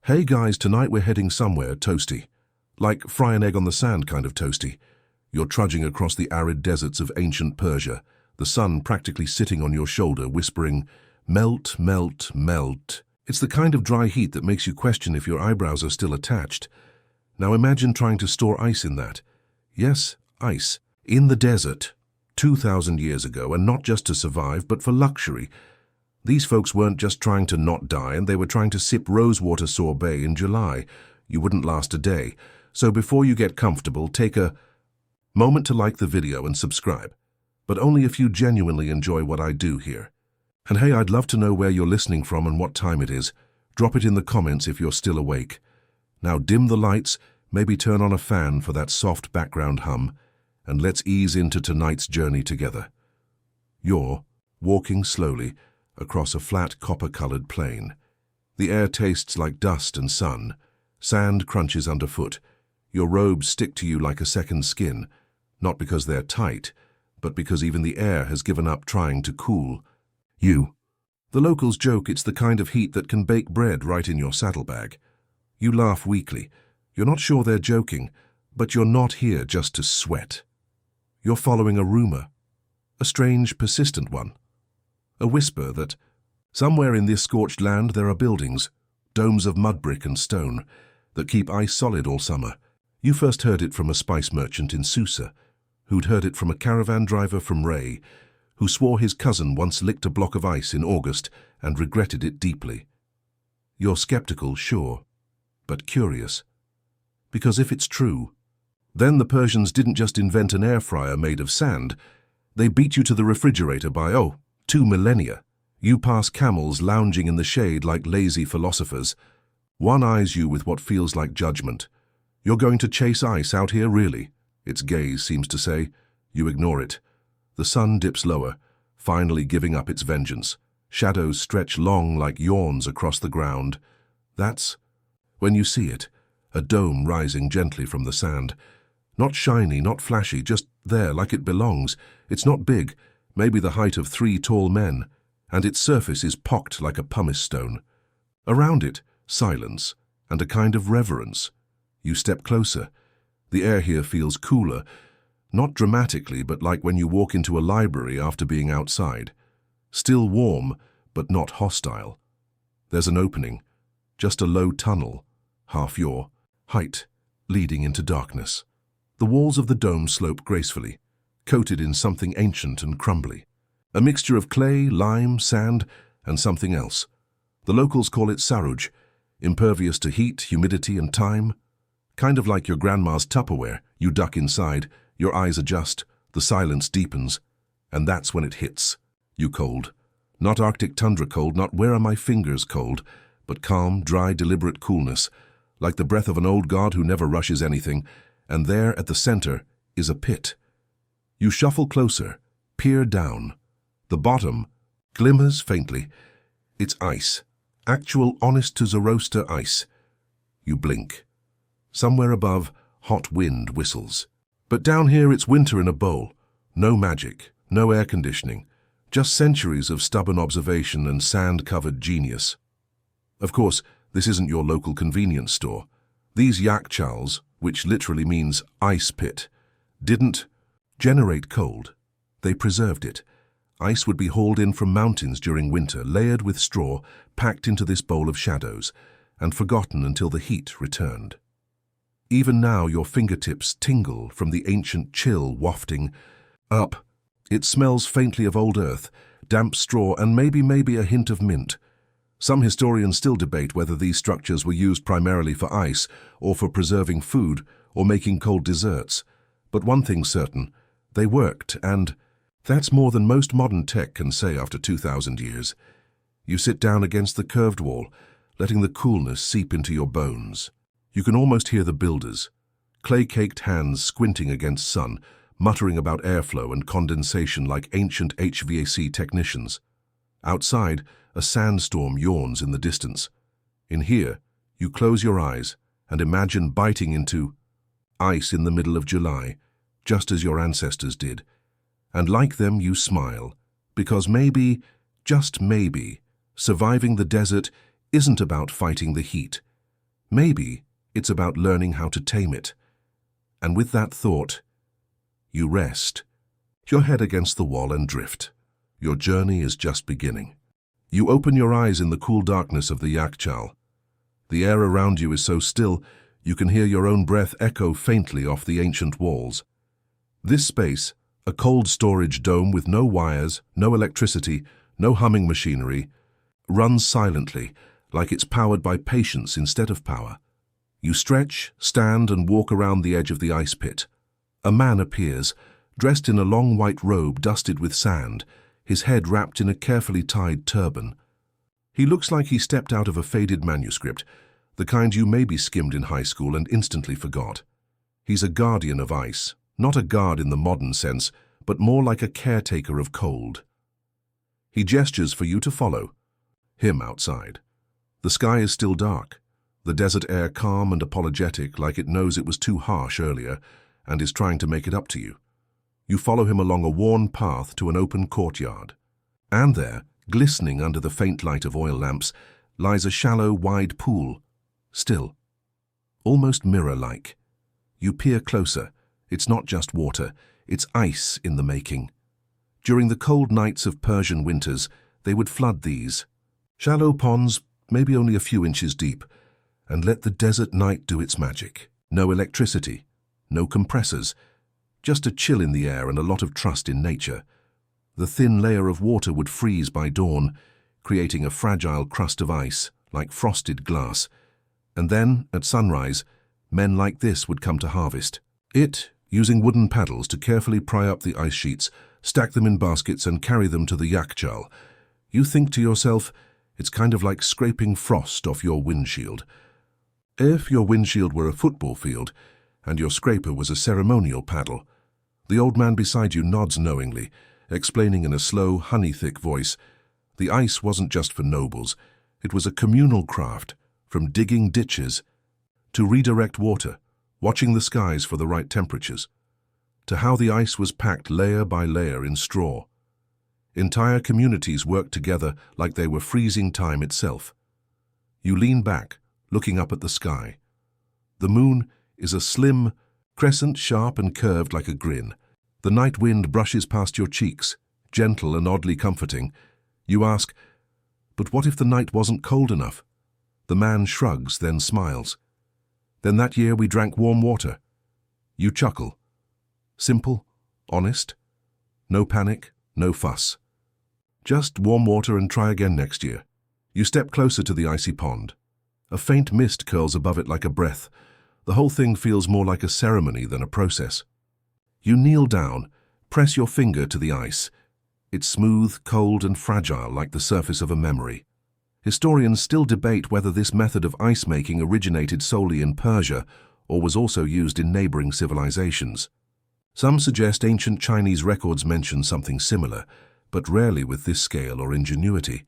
Hey guys, tonight we're heading somewhere toasty. Like fry an egg on the sand kind of toasty. You're trudging across the arid deserts of ancient Persia, the sun practically sitting on your shoulder, whispering, "Melt, melt, melt." It's the kind of dry heat that makes you question if your eyebrows are still attached. Now imagine trying to store ice in that. Yes, ice. In the desert, 2,000 years ago, and not just to survive, but for luxury. These folks weren't just trying to not die, and they were trying to sip rosewater sorbet in July. You wouldn't last a day. So before you get comfortable, take a moment to like the video and subscribe. But only if you genuinely enjoy what I do here. And hey, I'd love to know where you're listening from and what time it is. Drop it in the comments if you're still awake. Now dim the lights, maybe turn on a fan for that soft background hum, and let's ease into tonight's journey together. You're walking slowly across a flat copper-colored plain. The air tastes like dust and sun. Sand crunches underfoot. Your robes stick to you like a second skin, not because they're tight, but because even the air has given up trying to cool you. The locals joke it's the kind of heat that can bake bread right in your saddlebag. You laugh weakly. You're not sure they're joking, but you're not here just to sweat. You're following a rumor, a strange, persistent one. A whisper that somewhere in this scorched land there are buildings, domes of mud brick and stone, that keep ice solid all summer. You first heard it from a spice merchant in Susa, who'd heard it from a caravan driver from Ray, who swore his cousin once licked a block of ice in August and regretted it deeply. You're skeptical, sure, but curious. Because if it's true, then the Persians didn't just invent an air fryer made of sand. They beat you to the refrigerator by, 2 millennia. You pass camels lounging in the shade like lazy philosophers. One eyes you with what feels like judgment. You're going to chase ice out here, really? Its gaze seems to say. You ignore it. The sun dips lower, finally giving up its vengeance. Shadows stretch long like yawns across the ground. That's when you see it, a dome rising gently from the sand. Not shiny, not flashy, just there like it belongs. It's not big, maybe the height of 3 tall men, and its surface is pocked like a pumice stone. Around it, silence and a kind of reverence. You step closer. The air here feels cooler, not dramatically, but like when you walk into a library after being outside. Still warm, but not hostile. There's an opening, just a low tunnel, half your height, leading into darkness. The walls of the dome slope gracefully, coated in something ancient and crumbly. A mixture of clay, lime, sand, and something else. The locals call it saruj, impervious to heat, humidity, and time. Kind of like your grandma's Tupperware. You duck inside, your eyes adjust, the silence deepens, and that's when it hits. You cold. Not Arctic tundra cold, not where are my fingers cold, but calm, dry, deliberate coolness, like the breath of an old god who never rushes anything, and there at the center is a pit. You shuffle closer, peer down. The bottom glimmers faintly. It's ice. Actual honest to Zoroaster ice. You blink. Somewhere above, hot wind whistles. But down here it's winter in a bowl. No magic, no air conditioning. Just centuries of stubborn observation and sand-covered genius. Of course, this isn't your local convenience store. These yakchals, which literally means ice pit, didn't generate cold. They preserved it. Ice would be hauled in from mountains during winter, layered with straw, packed into this bowl of shadows, and forgotten until the heat returned. Even now your fingertips tingle from the ancient chill wafting up. It smells faintly of old earth, damp straw, and maybe a hint of mint. Some historians still debate whether these structures were used primarily for ice, or for preserving food, or making cold desserts. But one thing's certain, they worked, and that's more than most modern tech can say after 2,000 years. You sit down against the curved wall, letting the coolness seep into your bones. You can almost hear the builders, clay-caked hands squinting against sun, muttering about airflow and condensation like ancient HVAC technicians. Outside, a sandstorm yawns in the distance. In here, you close your eyes and imagine biting into ice in the middle of July, just as your ancestors did. And like them, you smile, because maybe, just maybe, surviving the desert isn't about fighting the heat. Maybe it's about learning how to tame it. And with that thought, you rest, your head against the wall, and drift. Your journey is just beginning. You open your eyes in the cool darkness of the Yakchal. The air around you is so still, you can hear your own breath echo faintly off the ancient walls. This space, a cold storage dome with no wires, no electricity, no humming machinery, runs silently, like it's powered by patience instead of power. You stretch, stand, and walk around the edge of the ice pit. A man appears, dressed in a long white robe dusted with sand, his head wrapped in a carefully tied turban. He looks like he stepped out of a faded manuscript, the kind you maybe skimmed in high school and instantly forgot. He's a guardian of ice, not a guard in the modern sense, but more like a caretaker of cold. He gestures for you to follow him outside. The sky is still dark, the desert air calm and apologetic, like it knows it was too harsh earlier and is trying to make it up to you. You follow him along a worn path to an open courtyard. And there, glistening under the faint light of oil lamps, lies a shallow, wide pool, still, almost mirror-like. You peer closer. It's not just water, it's ice in the making. During the cold nights of Persian winters, they would flood these shallow ponds, maybe only a few inches deep, and let the desert night do its magic. No electricity, no compressors, just a chill in the air and a lot of trust in nature. The thin layer of water would freeze by dawn, creating a fragile crust of ice, like frosted glass. And then, at sunrise, men like this would come to harvest it, using wooden paddles to carefully pry up the ice sheets, stack them in baskets, and carry them to the Yakchal. You think to yourself, it's kind of like scraping frost off your windshield. If your windshield were a football field, and your scraper was a ceremonial paddle. The old man beside you nods knowingly, explaining in a slow, honey-thick voice. The ice wasn't just for nobles. It was a communal craft, from digging ditches to redirect water, watching the skies for the right temperatures, to how the ice was packed layer by layer in straw. Entire communities worked together like they were freezing time itself. You lean back, looking up at the sky. The moon is a slim crescent, sharp and curved like a grin. The night wind brushes past your cheeks, gentle and oddly comforting. You ask, but what if the night wasn't cold enough? The man shrugs, then smiles. Then that year we drank warm water. You chuckle. Simple, honest, no panic, no fuss. Just warm water and try again next year. You step closer to the icy pond. A faint mist curls above it like a breath. The whole thing feels more like a ceremony than a process. You kneel down, press your finger to the ice. It's smooth, cold and fragile like the surface of a memory. Historians still debate whether this method of ice making originated solely in Persia or was also used in neighboring civilizations. Some suggest ancient Chinese records mention something similar, but rarely with this scale or ingenuity.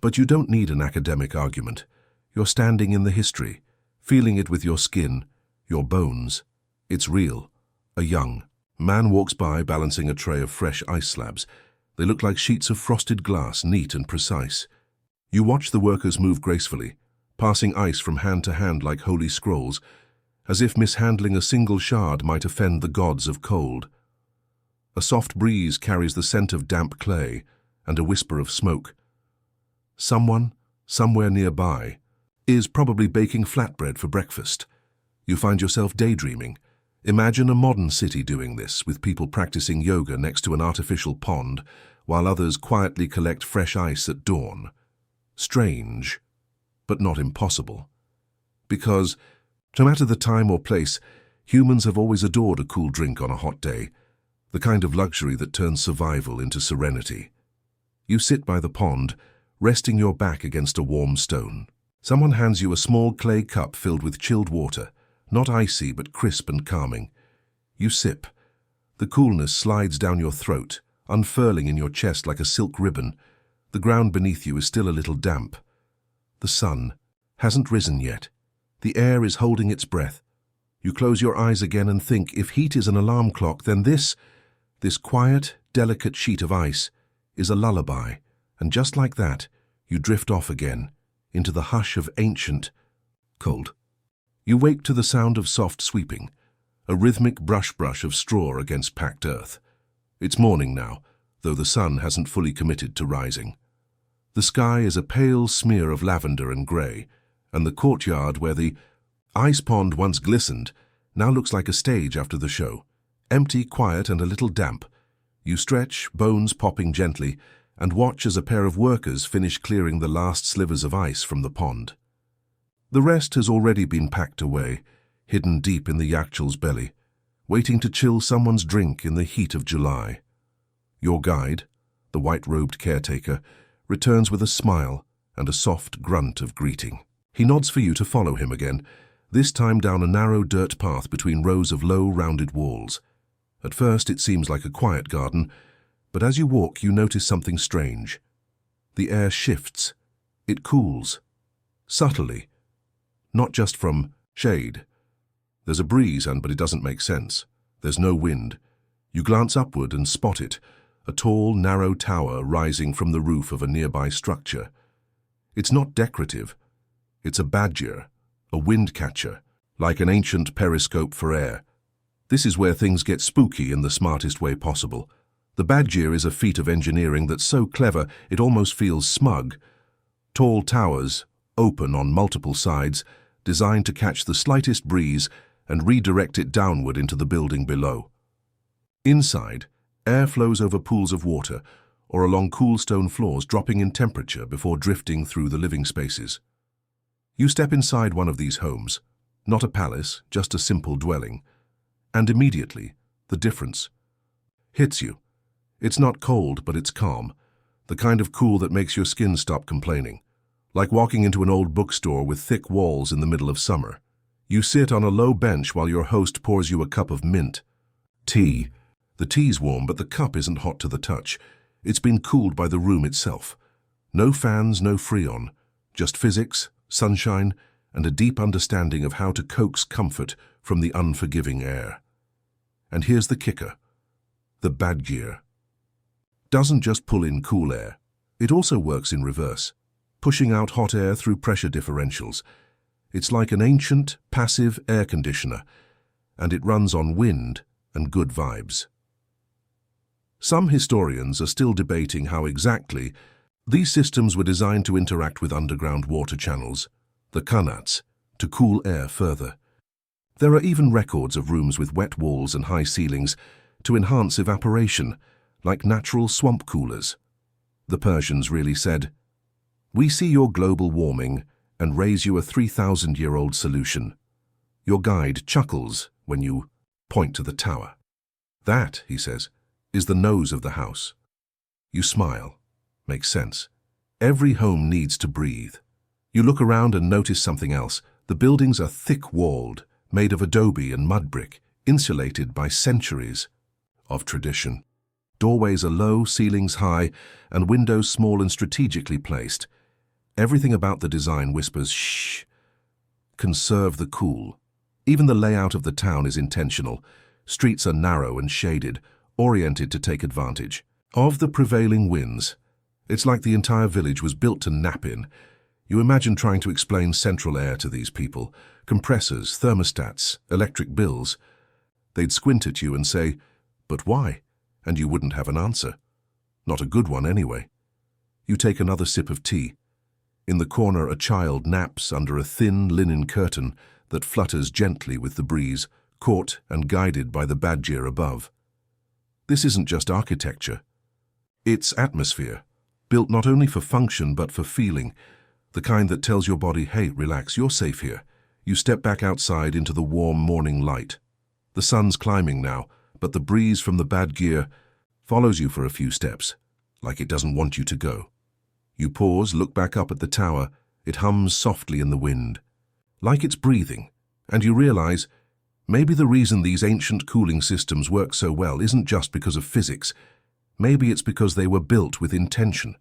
But you don't need an academic argument. You're standing in the history, feeling it with your skin, your bones. It's real. A young man walks by balancing a tray of fresh ice slabs. They look like sheets of frosted glass, neat and precise. You watch the workers move gracefully, passing ice from hand to hand like holy scrolls, as if mishandling a single shard might offend the gods of cold. A soft breeze carries the scent of damp clay and a whisper of smoke. Someone, somewhere nearby, is probably baking flatbread for breakfast. You find yourself daydreaming. Imagine a modern city doing this, with people practicing yoga next to an artificial pond, while others quietly collect fresh ice at dawn. Strange, but not impossible. Because, no matter the time or place, humans have always adored a cool drink on a hot day, the kind of luxury that turns survival into serenity. You sit by the pond, resting your back against a warm stone. Someone hands you a small clay cup filled with chilled water, not icy but crisp and calming. You sip. The coolness slides down your throat, unfurling in your chest like a silk ribbon. The ground beneath you is still a little damp. The sun hasn't risen yet. The air is holding its breath. You close your eyes again and think, if heat is an alarm clock, then this quiet, delicate sheet of ice is a lullaby. And just like that, you drift off again, into the hush of ancient, cold You wake to the sound of soft sweeping, a rhythmic brush of straw against packed earth. It's morning now, though the sun hasn't fully committed to rising. The sky is a pale smear of lavender and grey, and the courtyard where the ice pond once glistened now looks like a stage after the show. Empty, quiet, and a little damp. You stretch, bones popping gently, and watch as a pair of workers finish clearing the last slivers of ice from the pond. The rest has already been packed away, hidden deep in the yachtul's belly, waiting to chill someone's drink in the heat of July. Your guide, the white-robed caretaker, returns with a smile and a soft grunt of greeting. He nods for you to follow him again, this time down a narrow dirt path between rows of low, rounded walls. At first it seems like a quiet garden, but as you walk you notice something strange. The air shifts. It cools. Subtly. Not just from shade. There's a breeze, but it doesn't make sense. There's no wind. You glance upward and spot it, a tall, narrow tower rising from the roof of a nearby structure. It's not decorative. It's a badger, a wind catcher, like an ancient periscope for air. This is where things get spooky in the smartest way possible. The badger is a feat of engineering that's so clever it almost feels smug. Tall towers, open on multiple sides, designed to catch the slightest breeze and redirect it downward into the building below. Inside, air flows over pools of water or along cool stone floors, dropping in temperature before drifting through the living spaces. You step inside one of these homes, not a palace, just a simple dwelling, and immediately, the difference hits you. It's not cold, but it's calm, the kind of cool that makes your skin stop complaining. Like walking into an old bookstore with thick walls in the middle of summer. You sit on a low bench while your host pours you a cup of mint tea. The tea's warm, but the cup isn't hot to the touch. It's been cooled by the room itself. No fans, no freon, just physics, sunshine, and a deep understanding of how to coax comfort from the unforgiving air. And here's the kicker. The badger doesn't just pull in cool air. It also works in reverse, pushing out hot air through pressure differentials. It's like an ancient, passive air conditioner, and it runs on wind and good vibes. Some historians are still debating how exactly these systems were designed to interact with underground water channels, the qanats, to cool air further. There are even records of rooms with wet walls and high ceilings to enhance evaporation, like natural swamp coolers. The Persians really said, "We see your global warming and raise you a 3,000-year-old solution." Your guide chuckles when you point to the tower. That, he says, is the nose of the house. You smile. Makes sense. Every home needs to breathe. You look around and notice something else. The buildings are thick-walled, made of adobe and mud brick, insulated by centuries of tradition. Doorways are low, ceilings high, and windows small and strategically placed. Everything about the design whispers, shh, conserve the cool. Even the layout of the town is intentional. Streets are narrow and shaded, oriented to take advantage of the prevailing winds. It's like the entire village was built to nap in. You imagine trying to explain central air to these people, compressors, thermostats, electric bills. They'd squint at you and say, "But why?" And you wouldn't have an answer. Not a good one anyway. You take another sip of tea. In the corner, a child naps under a thin linen curtain that flutters gently with the breeze, caught and guided by the badger above. This isn't just architecture. It's atmosphere, built not only for function but for feeling, the kind that tells your body, hey, relax, you're safe here. You step back outside into the warm morning light. The sun's climbing now, but the breeze from the badger follows you for a few steps, like it doesn't want you to go. You pause, look back up at the tower. It hums softly in the wind, like it's breathing, and you realize maybe the reason these ancient cooling systems work so well isn't just because of physics. Maybe it's because they were built with intention,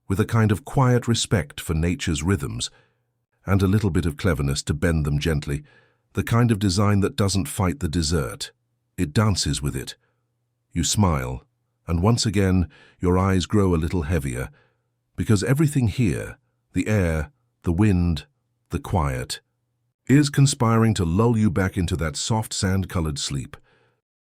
with a kind of quiet respect for nature's rhythms, and a little bit of cleverness to bend them gently, the kind of design that doesn't fight the desert. It dances with it. You smile, and once again your eyes grow a little heavier, because everything here, the air, the wind, the quiet, is conspiring to lull you back into that soft sand-colored sleep.